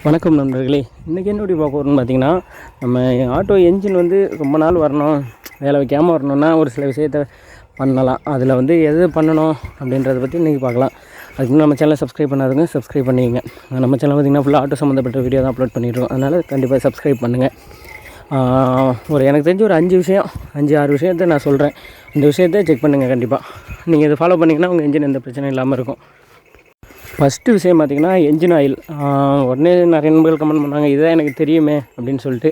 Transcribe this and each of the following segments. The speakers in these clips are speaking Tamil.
வணக்கம் நண்பர்களே. இன்றைக்கி என்ன வீடியோ பார்க்க போகிறோம்னு பார்த்தீங்கன்னா, நம்ம ஆட்டோ என்ஜின் வந்து ரொம்ப நாள் வரணும், வேலை வைக்காமல் வரணும்னா ஒரு சில விஷயத்த பண்ணலாம். அதில் வந்து எது பண்ணணும் அப்படின்றத பற்றி இன்றைக்கி பார்க்கலாம். அதுக்கு நம்ம சேனலை சப்ஸ்கிரைப் பண்ணாதுங்க, சப்ஸ்கிரைப் பண்ணிங்க. நம்ம சேனல் பார்த்திங்கன்னா ஃபுல்லாக ஆட்டோ சம்மந்தப்பட்ட வீடியோ தான் அப்லோட் பண்ணிட்டுருக்கோம். அதனால் கண்டிப்பாக சப்ஸ்கிரைப் பண்ணுங்கள். எனக்கு தெரிஞ்ச ஒரு 5-6 விஷயத்தை நான் சொல்கிறேன். இந்த விஷயத்தை செக் பண்ணுங்கள். கண்டிப்பாக நீங்கள் இதை ஃபாலோ பண்ணிங்கன்னா உங்கள் என்ஜின் எந்த பிரச்சனையும் இல்லாமல் இருக்கும். ஃபஸ்ட்டு விஷயம் பார்த்திங்கன்னா என்ஜின் ஆயில். உடனே நிறைய நண்பர்கள் கமெண்ட் பண்ணுறாங்க, இதுதான் எனக்கு தெரியுமே அப்படின்னு சொல்லிட்டு.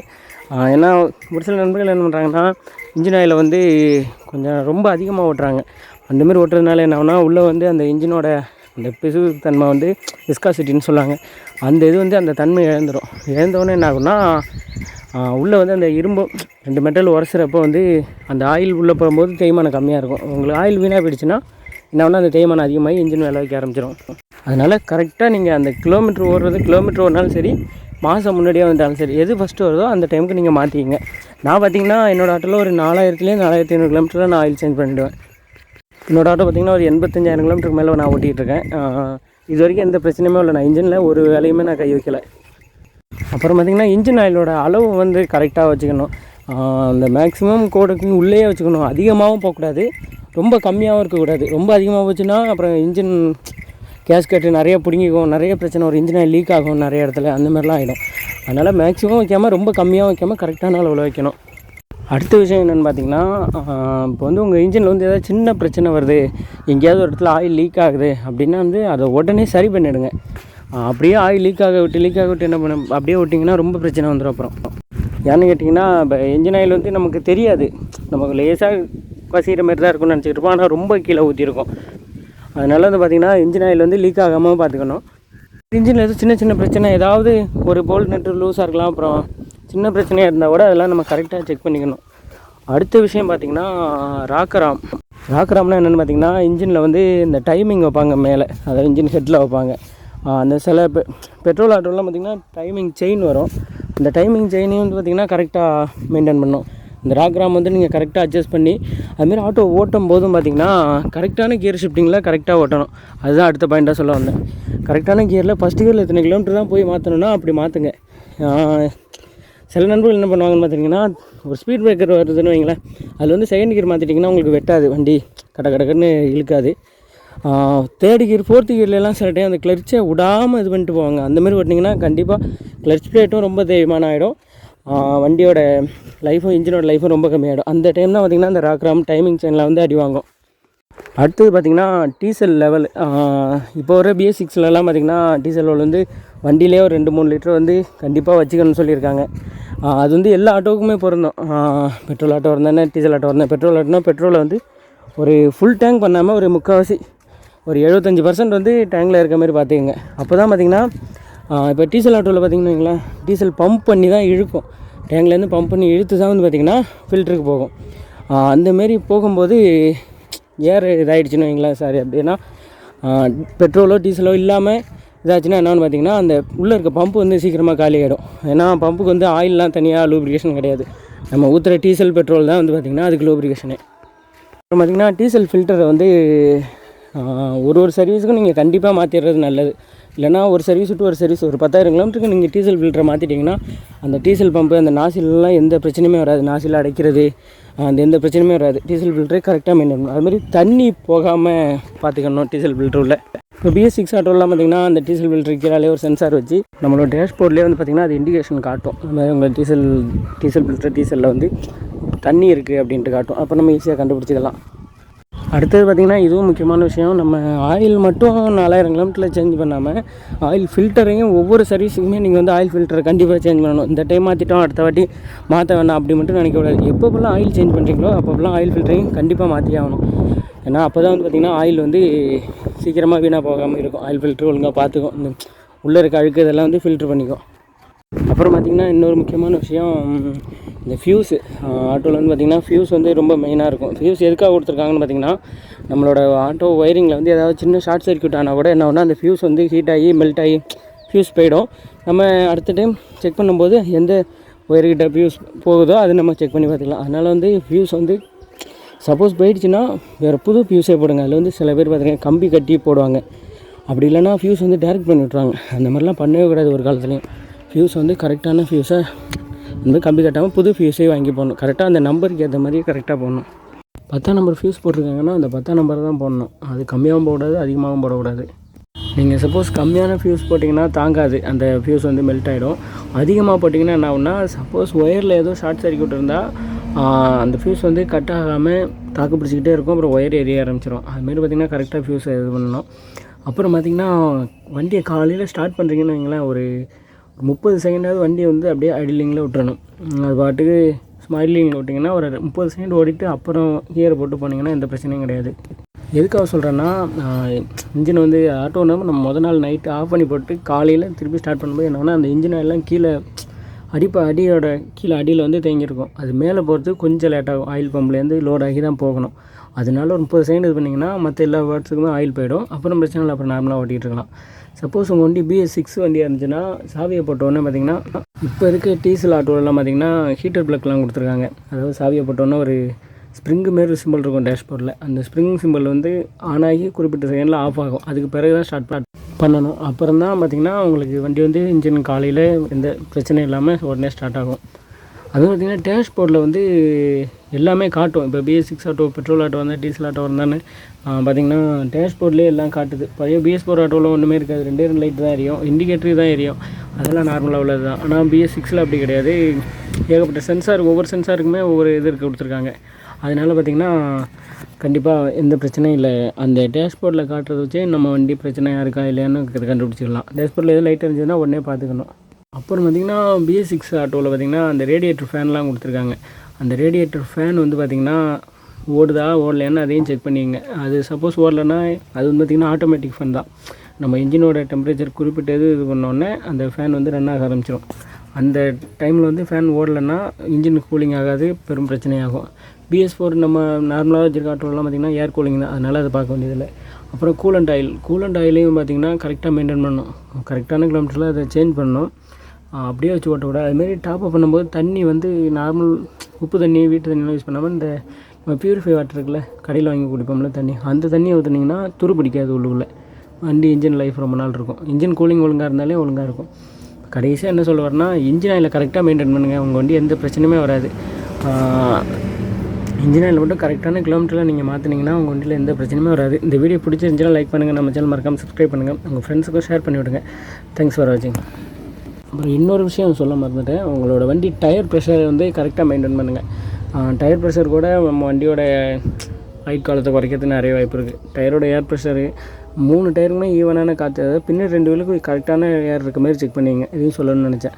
ஏன்னா ஒரு சில நண்பர்கள் என்ன பண்ணுறாங்கன்னா, இன்ஜின் ஆயிலை வந்து கொஞ்சம் ரொம்ப அதிகமாக ஓட்டுறாங்க. அந்தமாரி ஓட்டுறதுனால என்ன ஆகுனா, உள்ளே வந்து அந்த இன்ஜினோட அந்த பிசு தன்மை வந்து விஸ்காசிட்டின்னு சொல்லுவாங்க, அந்த இது வந்து அந்த தன்மை இழந்துடும். இழந்தோடனே என்ன ஆகுனா, உள்ளே வந்து அந்த இரும்பு 2 மெட்டல் உரசுறப்போ வந்து அந்த ஆயில் உள்ளே போகும்போது தேய்மானம் கம்மியாக இருக்கும். உங்களுக்கு ஆயில் வீணாக போயிடுச்சுன்னா என்ன ஆகுனா, அந்த தேய்மானம் அதிகமாகி இன்ஜின் வேலை வைக்க ஆரம்பிச்சிடும். அதனால் கரெக்டாக நீங்கள் அந்த கிலோமீட்டர் ஓடுனாலும் சரி, மாதம் முன்னாடியே வந்தாலும் சரி, எது ஃபஸ்ட்டு வருதோ அந்த டைமுக்கு நீங்கள் மாற்றிக்கிங்க. நான் பார்த்திங்கன்னா என்னோடய ஆட்டோவில் ஒரு 4000-4500 கிலோமீட்டரில் நான் ஆயில் சேஞ்ச் பண்ணிவிடுவேன். என்னோடய ஆட்டோ பார்த்திங்கன்னா ஒரு 85,000 கிலோமீட்டருக்கு மேலே நான் ஓட்டிகிட்ருக்கேன். இது வரைக்கும் எந்த பிரச்சனையுமே இல்லை. நான் இன்ஜினில் ஒரு வேலையுமே நான் கை வைக்கலை. அப்புறம் பார்த்திங்கன்னா இன்ஜின் ஆயிலோட அளவு வந்து கரெக்டாக வச்சுக்கணும். அந்த மேக்ஸிமம் கோடுக்கு உள்ளேயே வச்சுக்கணும். அதிகமாகவும் போகக்கூடாது, ரொம்ப கம்மியாகவும் இருக்கக்கூடாது. ரொம்ப அதிகமாக போச்சுன்னா அப்புறம் இன்ஜின் கேஸ்கெட்டு நிறைய பிடுங்கிக்கும், நிறைய பிரச்சனை வரும், இன்ஜின் ஆயில் லீக் ஆகும் நிறைய இடத்துல, அந்த மாதிரிலாம் ஆகிடும். அதனால் மேக்ஸிமம் வைக்காமல் ரொம்ப கம்மியாக வைக்காமல் கரெக்டான அளவில் வைக்கணும். அடுத்த விஷயம் என்னென்னு பார்த்தீங்கன்னா, இப்போ வந்து உங்கள் இன்ஜினில் வந்து ஏதாவது சின்ன பிரச்சனை வருது, எங்கேயாவது ஒரு இடத்துல ஆயில் லீக் ஆகுது அப்படின்னா வந்து அதை உடனே சரி பண்ணிவிடுங்க. அப்படியே ஆயில் லீக் ஆக விட்டு என்ன பண்ண அப்படியே விட்டிங்கன்னா ரொம்ப பிரச்சனை வந்துடும். அப்புறம் ஏன்னு கேட்டிங்கன்னா, இப்போ இன்ஜின் ஆயில் வந்து நமக்கு தெரியாது, நமக்கு லேசாக கசிகிற மாதிரி தான் இருக்கும்னு நினச்சிக்கிட்டு இருப்போம், ஆனால் ரொம்ப கீழே ஊற்றிருக்கும். அதனால் வந்து பார்த்திங்கன்னா இன்ஜின் ஆயில் வந்து லீக் ஆகாமல் பார்த்துக்கணும். இன்ஜினில் எதுவும் சின்ன பிரச்சனை, ஏதாவது ஒரு போல்ட் நட்டு லூஸாக இருக்கலாம், அப்புறம் சின்ன பிரச்சனையாக இருந்தால் கூட அதெல்லாம் நம்ம கரெக்டாக செக் பண்ணிக்கணும். அடுத்த விஷயம் பார்த்திங்கன்னா ராக்கராம்னா என்னென்னு பார்த்திங்கன்னா, இன்ஜினில் வந்து இந்த டைமிங் வைப்பாங்க மேலே, அதாவது இன்ஜின் ஹெட்டில் வைப்பாங்க. அந்த சில பெட்ரோல் ஆட்டோலாம் பார்த்திங்கன்னா டைமிங் செயின் வரும். இந்த டைமிங் செயினையும் வந்து பார்த்திங்கன்னா கரெக்டாக மெயின்டைன் பண்ணணும். இந்த ராக்ராம் வந்து நீங்கள் கரெக்டாக அட்ஜஸ்ட் பண்ணி அதுமாரி ஆட்டோ ஓட்டும் போதும் பார்த்திங்கன்னா கரெக்டான கியர் ஷிஃப்டிங்கில் கரெக்டாக ஓட்டணும். அதுதான் அடுத்த பாயிண்ட்டாக சொல்ல வந்தேன். கரெக்டான கியரில் ஃபஸ்ட்டு கியரில் எத்தனை கிலோமீட்டர் தான் போய் மாற்றணுன்னா அப்படி மாற்றுங்க. சில நண்பர்கள் என்ன பண்ணுவாங்கன்னு பார்த்திங்கன்னா, ஒரு ஸ்பீட் பிரேக்கர் வருதுன்னு வைங்களேன், அதில் வந்து செகண்ட் கியர் மாற்றிட்டிங்கன்னா உங்களுக்கு வெட்டாது, வண்டி கடன்னு இழுக்காது. தேர்டு கியர் 4th கியர்லாம் சில டைம் அந்த கிளர்ச்சை விடாமல் இது பண்ணிட்டு போவாங்க. அந்தமாதிரி ஓட்டினீங்கன்னா கண்டிப்பாக கிளர்ச் பிளேட்டும் ரொம்ப தேய்மானம் ஆகிடும், வண்டியோட லைஃபும் இன்ஜினோட லைஃபும் ரொம்ப கம்மியாகிடும். அந்த டைம் தான் பார்த்திங்கன்னா அந்த ராக்ராம் டைமிங் செயினில் வந்து அடி வாங்கும். அடுத்தது பார்த்திங்கன்னா டீசல் லெவல். இப்போ வர BS6லலாம் பார்த்திங்கன்னா டீசல் லெவல் வந்து வண்டியிலே ஒரு 2-3 லிட்டர் வந்து கண்டிப்பாக வச்சுக்கணும்னு சொல்லியிருக்காங்க. அது வந்து எல்லா ஆட்டோவுக்குமே பொருந்தும். பெட்ரோல் ஆட்டோ இருந்தானே டீசல் ஆட்டோ இருந்தால், பெட்ரோல் ஆட்டோனா பெட்ரோலை வந்து ஒரு ஃபுல் டேங்க் பண்ணாமல் ஒரு முக்கால்வாசி ஒரு 75% வந்து டேங்கில் இருக்க மாதிரி பார்த்துக்கங்க. அப்போ தான் பார்த்திங்கன்னா, இப்போ டீசல் ஆட்டோவில் பார்த்திங்கன்னா வைங்களேன், டீசல் பம்ப் பண்ணி தான் இழுக்கும், டேங்க்லேருந்து பம்ப் பண்ணி இழுத்து தான் வந்து பார்த்திங்கன்னா ஃபில்டருக்கு போகும். அந்தமாரி போகும்போது ஏர் இதாகிடுச்சின்னு வைங்களேன், சாரி அப்படின்னா பெட்ரோலோ டீசலோ இல்லாமல் இதாச்சுன்னா என்னென்னு பார்த்திங்கன்னா, அந்த உள்ளே இருக்க பம்பு வந்து சீக்கிரமாக காலி ஆகிடும். ஏன்னா பம்புக்கு வந்து ஆயிலெலாம் தனியாக லூப்ரிகேஷன் கிடையாது, நம்ம ஊற்றுற டீசல் பெட்ரோல் தான் வந்து பார்த்திங்கன்னா அதுக்கு லூப்ரிகேஷனே. அப்புறம் பார்த்திங்கன்னா டீசல் ஃபில்டரை வந்து ஒரு சர்வீஸுக்கும் நீங்கள் கண்டிப்பாக மாற்றிடுறது நல்லது. இல்லைனா ஒரு சர்வீஸ் விட்டு ஒரு சர்வீஸ், ஒரு 10,000 கிலோமீட்டருக்கு நீங்கள் டீசல் ஃபில்டரை மாற்றிட்டிங்கன்னா அந்த டீசல் பம்பு அந்த நாசிலெலாம் எந்த பிரச்சனையுமே வராது, நாசில் அடைக்கிறது அந்த எந்த பிரச்சனையுமே வராது. டீசல் ஃபில்டரை கரெக்டாக மெயின்டைன் பண்ணணும். அதுமாதிரி தண்ணி போகாமல் பார்த்துக்கணும் டீசல் ஃபில்டர் உள்ள. இப்போ BS6 ஆட்டோலாம் பார்த்திங்கன்னா அந்த டீசல் ஃபில்டர் கீழே ஒரு சென்சார் வச்சு நம்மளோட டேஷ்போர்ட்லேயே வந்து பார்த்திங்கன்னா அது இண்டிகேஷன் காட்டும், அந்த மாதிரி உங்கள் டீசல் ஃபில்டர் டீசலில் வந்து தண்ணி இருக்குது அப்படின்ட்டு காட்டும். அப்போ நம்ம ஈஸியாக கண்டுபிடிச்சிக்கலாம். அடுத்தது பார்த்திங்கன்னா இதுவும் முக்கியமான விஷயம், நம்ம ஆயில் மட்டும் 4000 கிலோமீட்டரில் சேஞ்ச் பண்ணாமல் ஆயில் ஃபில்டரையும் ஒவ்வொரு சர்வீஸுக்குமே நீங்கள் வந்து ஆயில் ஃபில்டரை கண்டிப்பாக சேஞ்ச் பண்ணணும். இந்த டைம் மாற்றிட்டோம் அடுத்த வாட்டி மாற்ற வேண்டாம் அப்படி மட்டும் நினைக்கக்கூடாது. எப்போப்பெல்லாம் ஆயில் சேஞ்ச் பண்ணுறீங்களோ அப்போப்பெல்லாம் ஆயில் ஃபில்டரையும் கண்டிப்பாக மாற்றி ஆகணும். ஏன்னா அப்போ தான் வந்து பார்த்திங்கன்னா ஆயில் வந்து சீக்கிரமாக வீணாக போகாமல் இருக்கும். ஆயில் ஃபில்ட்ரு ஒழுங்காக பார்த்துக்கும், இந்த உள்ளே இருக்க அழுக்கு இதெல்லாம் வந்து ஃபில்ட்ரு பண்ணிக்கும். அப்புறம் பார்த்திங்கன்னா இன்னொரு முக்கியமான விஷயம், இந்த ஃபியூஸு. ஆட்டோவில் வந்து பார்த்திங்கன்னா ஃபியூஸ் வந்து ரொம்ப மெயினாக இருக்கும். ஃபியூஸ் எதுக்காக கொடுத்துருக்காங்கன்னு பார்த்திங்கன்னா, நம்மளோட ஆட்டோ ஒயரிங்கில் வந்து ஏதாவது சின்ன ஷார்ட் சர்க்யூட் ஆனால் கூட என்ன ஆகுனா அந்த ஃபியூஸ் வந்து ஹீட் ஆகி மெல்ட் ஆகி ஃபியூஸ் போயிடும். நம்ம அடுத்த டைம் செக் பண்ணும்போது எந்த ஒயர்கிட்ட ஃபியூஸ் போகுதோ அது நம்ம செக் பண்ணி பார்த்துக்கலாம். அதனால் வந்து ஃபியூஸ் வந்து சப்போஸ் போயிடுச்சுன்னா வேறு புது ஃபியூஸே போடுங்க. அதில் வந்து சில பேர் பார்த்திங்கன்னா கம்பி கட்டி போடுவாங்க, அப்படி இல்லைனா ஃபியூஸ் வந்து டேரெக்ட் பண்ணி விட்ருவாங்க. அந்த மாதிரிலாம் பண்ணவே கூடாது ஒரு காலத்துலேயும். ஃபியூஸ் வந்து கரெக்டான ஃபியூஸை வந்து கம்பி கட்டாமல் புது ஃபியூஸே வாங்கி போடணும். கரெக்டாக அந்த நம்பருக்கு ஏற்ற மாதிரி கரெக்டாக போடணும். 10ஆம் நம்பர் ஃபியூஸ் போட்டிருக்காங்கன்னா அந்த 10ஆம் நம்பர் தான் போடணும். அது கம்மியாகவும் போடக்கூடாது, அதிகமாகவும் போடக்கூடாது. நீங்கள் சப்போஸ் கம்மியான ஃபியூஸ் போட்டிங்கன்னா தாங்காது, அந்த ஃபியூஸ் வந்து மெல்ட் ஆகிடும். அதிகமாக போட்டிங்கன்னா என்ன ஆகுனா, சப்போஸ் ஒயரில் ஏதோ ஷார்ட் சர்க்யூட் இருந்தால் அந்த ஃபியூஸ் வந்து கட் ஆகாமல் தாக்கு பிடிச்சிக்கிட்டே இருக்கும். அப்புறம் ஒயர் எரிய ஆரம்பிச்சிடும். அதுமாரி பார்த்திங்கன்னா கரெக்டாக ஃபியூஸை இது பண்ணணும். அப்புறம் பார்த்திங்கன்னா வண்டியை காலையில் ஸ்டார்ட் பண்ணுறீங்கன்னு வைங்களேன், ஒரு 30 செகண்டாவது வண்டியை வந்து அப்படியே ஐடிலிங்கில் விட்டுறணும். அது பாட்டுக்கு ஸ்மைலிங்கில் விட்டிங்கன்னா ஒரு 30 செகண்ட் ஓடிட்டு அப்புறம் கியரை போட்டு போனீங்கன்னா எந்த பிரச்சனையும் கிடையாது. எதுக்காக சொல்கிறேன்னா, இன்ஜின் வந்து ஆட்டோனா நம்ம முதல் நாள் நைட்டு ஆஃப் பண்ணி போட்டு காலையில் திருப்பி ஸ்டார்ட் பண்ணும்போது என்னன்னா, அந்த இன்ஜினை எல்லாம் கீழே அடியோட கீழே அடியில் வந்து தேங்கியிருக்கும். அது மேலே போகிறதுக்கு கொஞ்சம் லேட்டாகும். ஆயில் பம்ப்லேருந்து லோட் ஆகி தான் போகணும். அதனால ஒரு 30 செகண்ட் இது பண்ணிங்கன்னா மற்ற எல்லா வேர்ட்ஸுக்குமே ஆயில் போயிடும். அப்புறம் பிரச்சனை இல்லை, அப்புறம் நார்மலாக ஓட்டிகிட்டு இருக்கலாம். சப்போஸ் உங்கள் வண்டி BS6 வண்டியாக இருந்துச்சுன்னா சாவியை போட்டோன்னே பார்த்திங்கன்னா, இப்போ இருக்க டீசல் ஆட்டோலாம் பார்த்திங்கன்னா ஹீட்டர் ப்ளக்லாம் கொடுத்துருக்காங்க. அதாவது சாவியை போட்டோன்னே ஒரு ஸ்ப்ரிங்கு மாரி சிம்பிள் இருக்கும் டேஷ்போர்டில். அந்த ஸ்ப்ரிங் சிம்பிள் வந்து ஆன் ஆகி குறிப்பிட்ட செகண்டில் ஆஃப் ஆகும். அதுக்கு பிறகு தான் ஸ்டார்ட் பண்ணணும். அப்புறம் தான் பார்த்திங்கன்னா உங்களுக்கு வண்டி வந்து இன்ஜின் காலையில் எந்த பிரச்சனையும் இல்லாமல் உடனே ஸ்டார்ட் ஆகும். அதுவும் பார்த்திங்கன்னா டேஷ்போர்டில் வந்து எல்லாமே காட்டும். இப்போ BS6 ஆட்டோ, பெட்ரோல் ஆட்டோ வந்தால், டீசல் ஆட்டோ வந்தான்னு பார்த்திங்கன்னா டேஷ்போர்ட்லேயே எல்லாம் காட்டுது. பழைய BS4 ஆட்டோவில் ஒன்றுமே இருக்காது. 2 லைட் தான் எரியும், இண்டிகேட்டர் தான் எரியும். அதெல்லாம் நார்மலாக உள்ளது தான். ஆனால் BS6ல் அப்படி கிடையாது. ஏகப்பட்ட சென்சார், ஒவ்வொரு சென்சாருக்குமே ஒவ்வொரு இது கொடுத்துருக்காங்க. அதனால் பார்த்திங்கன்னா கண்டிப்பாக எந்த பிரச்சனையும் இல்லை. அந்த டேஷ்போர்டில் காட்டுறத வச்சே நம்ம வண்டி பிரச்சனையாக இருக்கா இல்லையான்னு கண்டுபிடிச்சிடலாம். டேஷ்போர்டில் எதுவும் லைட் இருந்துச்சுன்னா உடனே பார்த்துக்கணும். அப்புறம் பார்த்திங்கன்னா BS6 ஆட்டோவில் பார்த்திங்கன்னா அந்த ரேடியேட்டர் ஃபேன்லாம் கொடுத்துருக்காங்க. அந்த ரேடியேட்டர் ஃபேன் வந்து பார்த்திங்கன்னா ஓடுதா ஓடலையான்னு அதையும் செக் பண்ணிங்க. அது சப்போஸ் ஓடலைன்னா அது வந்து பார்த்திங்கன்னா ஆட்டோமேட்டிக் ஃபேன் தான். நம்ம இன்ஜினோட டெம்பரேச்சர் குறிப்பிட்டது இது பண்ணோடனே அந்த ஃபேன் வந்து ரன் ஆக ஆரம்பிச்சிடும். அந்த டைமில் வந்து ஃபேன் ஓடலைன்னா இன்ஜின் கூலிங் ஆகாது, பெரும் பிரச்சனையாகும். BS4 நம்ம நார்மலாக வச்சுருக்க ஆட்டோலாம் பார்த்திங்கன்னா ஏர் கூலிங் தான். அதனால் அதை பார்க்க வேண்டியதில்லை. அப்புறம் கூலண்ட் ஆயிலையும் பார்த்திங்கன்னா கரெக்டாக மெயின்டைன் பண்ணணும். கரெக்டான கிலோமீட்டரில் அதை சேஞ்ச் பண்ணணும். அப்படியே வச்சு ஓட்டக்கூடாது. அதுமாரி டாப் அப் பண்ணும்போது தண்ணி வந்து நார்மல் உப்பு தண்ணி, வீட்டு தண்ணியெலாம் யூஸ் பண்ணாமல் இந்த பியூரிஃபை வாட்டர் இருக்குல்ல, கடையில் வாங்கி குடிப்போம்ல தண்ணி, அந்த தண்ணியை ஊற்றுனீங்கன்னா துரு பிடிக்காது. உள்ளுக்குள்ளே வண்டி இன்ஜின் லைஃப் ரொம்ப நாள் இருக்கும். இன்ஜின் கூலிங் ஒழுங்காக இருந்தாலே ஒழுங்காக இருக்கும். கடைசியாக என்ன சொல்ல வரேன்னா, இன்ஜின் ஆயிலை கரெக்டாக மெயின்டைன் பண்ணுங்கள். உங்கள் வண்டி எந்த பிரச்சனையுமே வராது. இன்ஜின் ஆயில் மட்டும் கரெக்டான கிலோமீட்டரில் நீங்கள் மாற்றினீங்கன்னா உங்கள் வண்டியில் எந்த பிரச்சனையுமே வராது. இந்த வீடியோ பிடிச்சிருந்துச்சுன்னா லைக் பண்ணுங்கள், நம்ம சேனல் மறக்காமல் சப்ஸ்கிரைப் பண்ணுங்கள், உங்கள் ஃப்ரெண்ட்ஸுக்கும் ஷேர் பண்ணி விடுங்க. தேங்க்ஸ் ஃபார் வாட்சிங். அப்புறம் இன்னொரு விஷயம் சொல்ல மறந்துட்டேன். உங்களோட வண்டி டயர் ப்ரெஷரை வந்து கரெக்டாக மெயின்டைன் பண்ணுங்கள். டயர் ப்ரெஷர் கூட நம்ம வண்டியோட ஆயுட் காலத்தை குறைக்கிறதுக்கு நிறைய வாய்ப்பு இருக்குது. டயரோட ஏர் ப்ரெஷரு 3 டயருக்குமே ஈவனான காற்று, அதாவது பின்னாடி 2 வீலுக்கும் கரெக்டான ஏர் இருக்க மாதிரி செக் பண்ணிங்க. இதையும் சொல்லணும்னு நினச்சேன்.